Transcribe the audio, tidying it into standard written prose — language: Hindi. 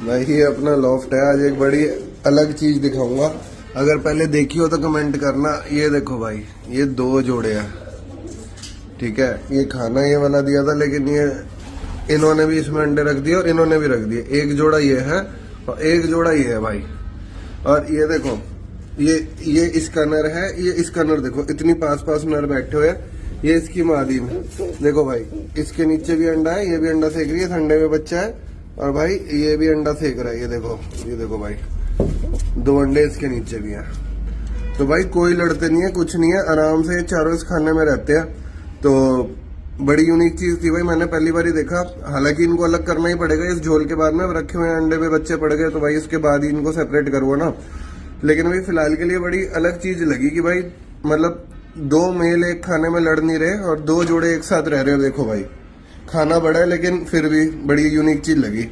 भाई ये अपना लॉफ्ट है। आज एक बड़ी अलग चीज दिखाऊंगा, अगर पहले देखी हो तो कमेंट करना। ये देखो भाई, ये 2 जोड़े हैं, ठीक है। ये खाना ये वाला दिया था, लेकिन ये इन्होंने भी इसमें अंडे रख दिए और इन्होंने भी रख दिए। एक जोड़ा ये है और एक जोड़ा ये है भाई। और ये देखो, ये इसका नर है, ये इसका नर देखो, इतनी पास नर बैठे हुए हैं। ये इसकी मादी में देखो भाई, इसके नीचे भी अंडा है, ये भी अंडा सेक रही है, ठंडे में बच्चा है। और भाई ये भी अंडा सेक रहा है, ये देखो भाई, 2 अंडे इसके नीचे भी हैं। तो भाई कोई लड़ते नहीं है, कुछ नहीं है, आराम से चारों इस खाने में रहते हैं। तो बड़ी यूनिक चीज थी भाई, मैंने पहली बार ही देखा। हालांकि इनको अलग करना ही पड़ेगा इस झोल के बाद में, अब रखे हुए अंडे पे बच्चे पड़ गए तो भाई इसके बाद ही इनको सेपरेट करो ना। लेकिन भाई फिलहाल के लिए बड़ी अलग चीज लगी कि भाई मतलब 2 मेल एक खाने में लड़ नहीं रहे और 2 जोड़े एक साथ रह रहे हो। देखो भाई, खाना बड़ा है लेकिन फिर भी बड़ी यूनिक चीज लगी।